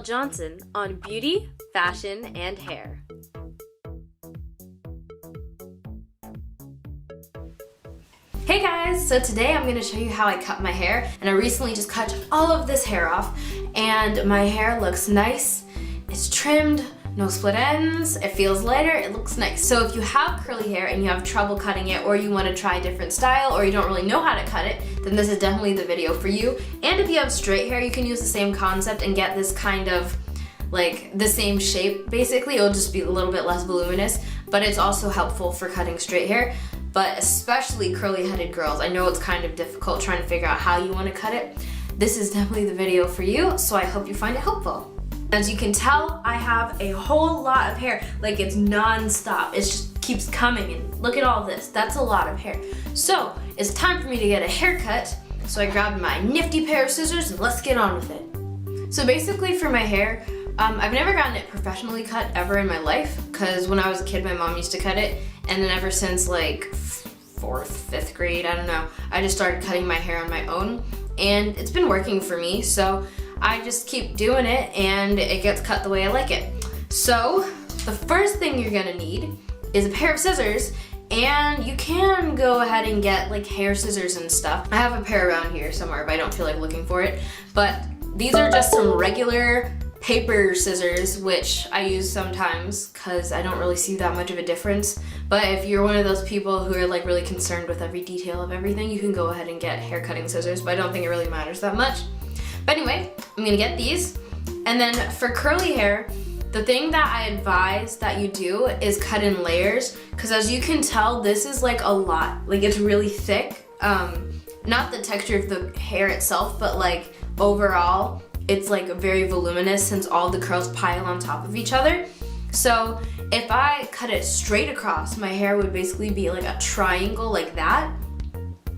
Johnson on beauty, fashion, and hair. Hey guys, so today I'm going to show you how I cut my hair, and I recently just cut all of this hair off and my hair looks nice. It's trimmed, no split ends, it feels lighter, it looks nice. So if you have curly hair and you have trouble cutting it, or you want to try a different style, or you don't really know how to cut it, then this is definitely the video for you. And if you have straight hair, you can use the same concept and get this kind of like the same shape basically. It'll just be a little bit less voluminous, but it's also helpful for cutting straight hair. But especially curly headed girls, I know it's kind of difficult trying to figure out how you want to cut it. This is definitely the video for you, so I hope you find it helpful. As you can tell, I have a whole lot of hair, like it's non-stop. It just keeps coming, and look at all this. That's a lot of hair. So it's time for me to get a haircut. So I grabbed my nifty pair of scissors and let's get on with it. So basically for my hair, I've never gotten it professionally cut ever in my life, because when I was a kid, my mom used to cut it, and then ever since like 4th, 5th grade, I don't know, I just started cutting my hair on my own, and it's been working for me, so I just keep doing it and it gets cut the way I like it. So the first thing you're gonna need is a pair of scissors, and you can go ahead and get like hair scissors and stuff. I have a pair around here somewhere, but I don't feel like looking for it. But these are just some regular paper scissors, which I use sometimes because I don't really see that much of a difference. But if you're one of those people who are like really concerned with every detail of everything, you can go ahead and get hair cutting scissors, but I don't think it really matters that much. But anyway, I'm gonna get these. And then for curly hair, the thing that I advise that you do is cut in layers, because as you can tell, this is like a lot. Like it's really thick. Not the texture of the hair itself, but like overall, it's like very voluminous since all the curls pile on top of each other. So if I cut it straight across, my hair would basically be like a triangle like that,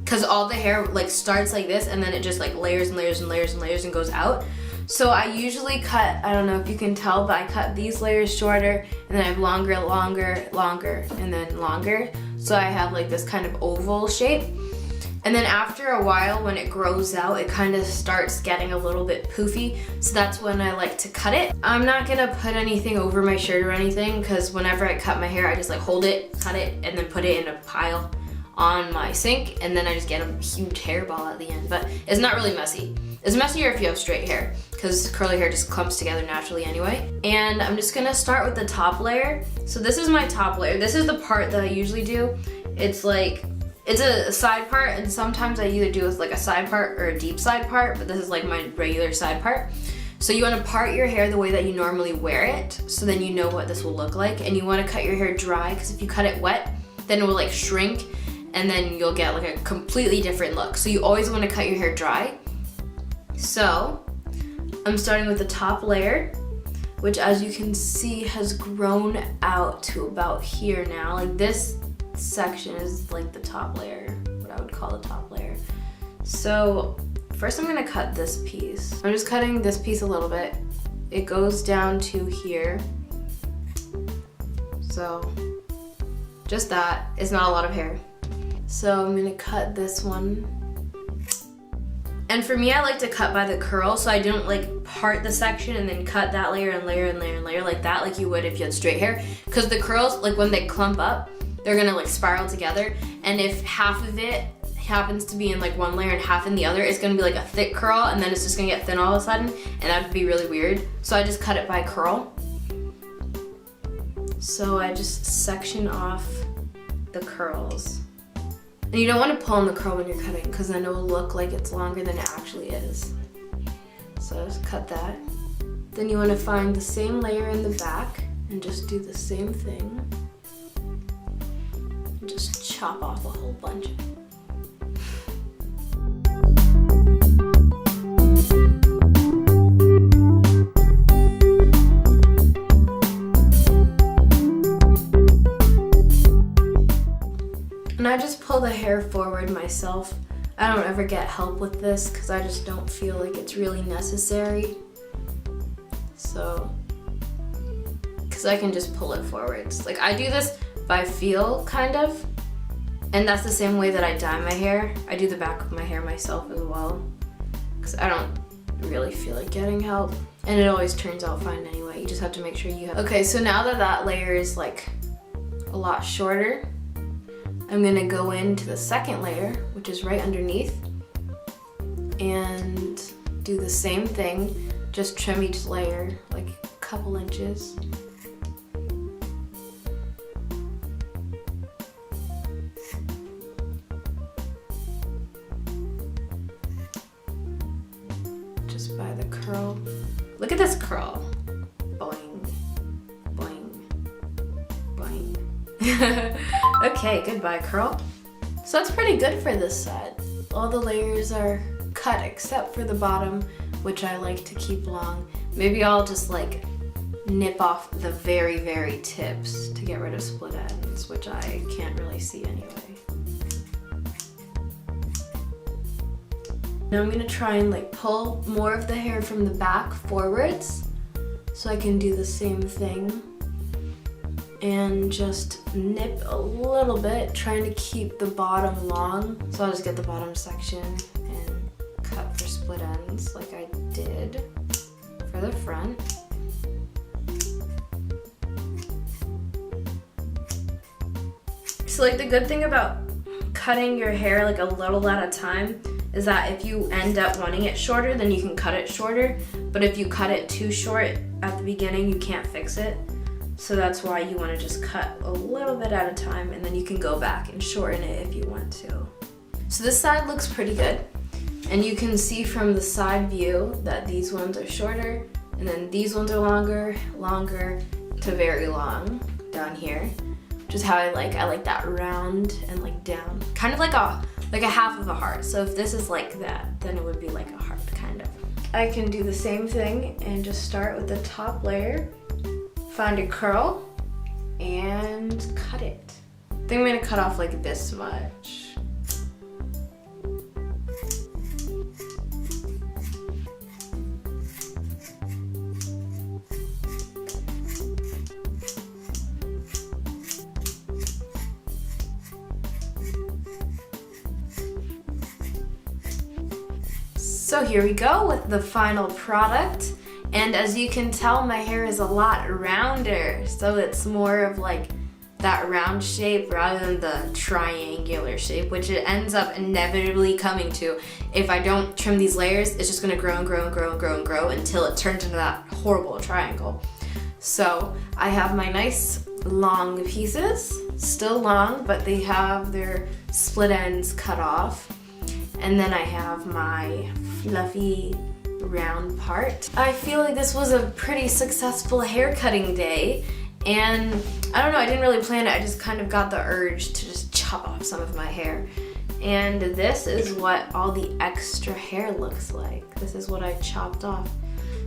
because all the hair like starts like this and then it just like layers and layers and layers and layers and goes out. So I usually cut, I don't know if you can tell, but I cut these layers shorter, and then I have longer, longer, longer, and then longer. So I have like this kind of oval shape. And then after a while, when it grows out, it kind of starts getting a little bit poofy. So that's when I like to cut it. I'm not gonna put anything over my shirt or anything, because whenever I cut my hair, I just like hold it, cut it, and then put it in a pile on my sink, and then I just get a huge hairball at the end. But it's not really messy. It's messier if you have straight hair, because curly hair just clumps together naturally anyway. And I'm just gonna start with the top layer. So this is my top layer. This is the part that I usually do. It's like, it's a side part, and sometimes I either do with like a side part or a deep side part, but this is like my regular side part. So you wanna part your hair the way that you normally wear it, so then you know what this will look like. And you wanna cut your hair dry, because if you cut it wet, then it will like shrink, and then you'll get like a completely different look. So you always wanna cut your hair dry. So I'm starting with the top layer, which as you can see has grown out to about here now. Like this section is like the top layer, what I would call the top layer. So first I'm gonna cut this piece. I'm just cutting this piece a little bit. It goes down to here. So just that. It's not a lot of hair. So I'm gonna cut this one. And for me, I like to cut by the curl, so I don't like part the section and then cut that layer and layer and layer and layer like that, like you would if you had straight hair. Because the curls, like when they clump up, they're gonna like spiral together. And if half of it happens to be in like one layer and half in the other, it's gonna be like a thick curl, and then it's just gonna get thin all of a sudden, and that would be really weird. So I just cut it by curl. So I just section off the curls. And you don't want to pull on the curl when you're cutting, because then it will look like it's longer than it actually is. So just cut that. Then you want to find the same layer in the back and just do the same thing. And just chop off a whole bunch. And I just pull the hair forward myself. I don't ever get help with this because I just don't feel like it's really necessary. So, because I can just pull it forwards. Like I do this by feel, kind of. And that's the same way that I dye my hair. I do the back of my hair myself as well. Because I don't really feel like getting help. And it always turns out fine anyway. You just have to make sure you have. Okay, so now that that layer is like a lot shorter, I'm gonna go into the second layer, which is right underneath, and do the same thing. Just trim each layer like a couple inches. Just by the curl. Look at this curl. Boing, boing, boing. Okay, goodbye curl. So that's pretty good for this side. All the layers are cut except for the bottom, which I like to keep long. Maybe I'll just like nip off the very, very tips to get rid of split ends, which I can't really see anyway. Now I'm gonna try and like pull more of the hair from the back forwards so I can do the same thing and just nip a little bit, trying to keep the bottom long. So I'll just get the bottom section and cut for split ends like I did for the front. So like the good thing about cutting your hair like a little at a time is that if you end up wanting it shorter, then you can cut it shorter. But if you cut it too short at the beginning, you can't fix it. So that's why you want to just cut a little bit at a time, and then you can go back and shorten it if you want to. So this side looks pretty good. And you can see from the side view that these ones are shorter, and then these ones are longer to very long down here. Which is how I like that round and like down. Kind of like a half of a heart. So if this is like that, then it would be like a heart, kind of. I can do the same thing and just start with the top layer, find a curl, and cut it. I think I'm gonna cut off like this much. So here we go with the final product. And as you can tell, my hair is a lot rounder. So it's more of like that round shape rather than the triangular shape, which it ends up inevitably coming to. If I don't trim these layers, it's just gonna grow and grow and grow and grow and grow until it turns into that horrible triangle. So I have my nice long pieces, still long, but they have their split ends cut off. And then I have my fluffy round part. I feel like this was a pretty successful hair cutting day, and I don't know, I didn't really plan it. I just kind of got the urge to just chop off some of my hair. And this is what all the extra hair looks like. This is what I chopped off.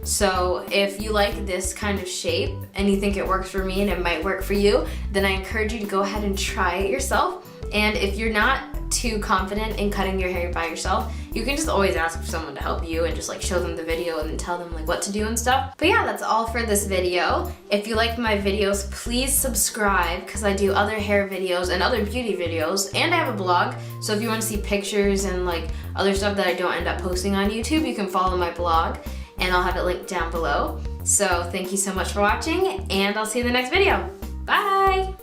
So if you like this kind of shape and you think it works for me and it might work for you, then I encourage you to go ahead and try it yourself. And if you're not too confident in cutting your hair by yourself, you can just always ask for someone to help you and just like show them the video and then tell them like what to do and stuff. But yeah, that's all for this video. If you like my videos, please subscribe, because I do other hair videos and other beauty videos, and I have a blog. So if you want to see pictures and like other stuff that I don't end up posting on YouTube, you can follow my blog and I'll have it linked down below. So thank you so much for watching, and I'll see you in the next video. Bye!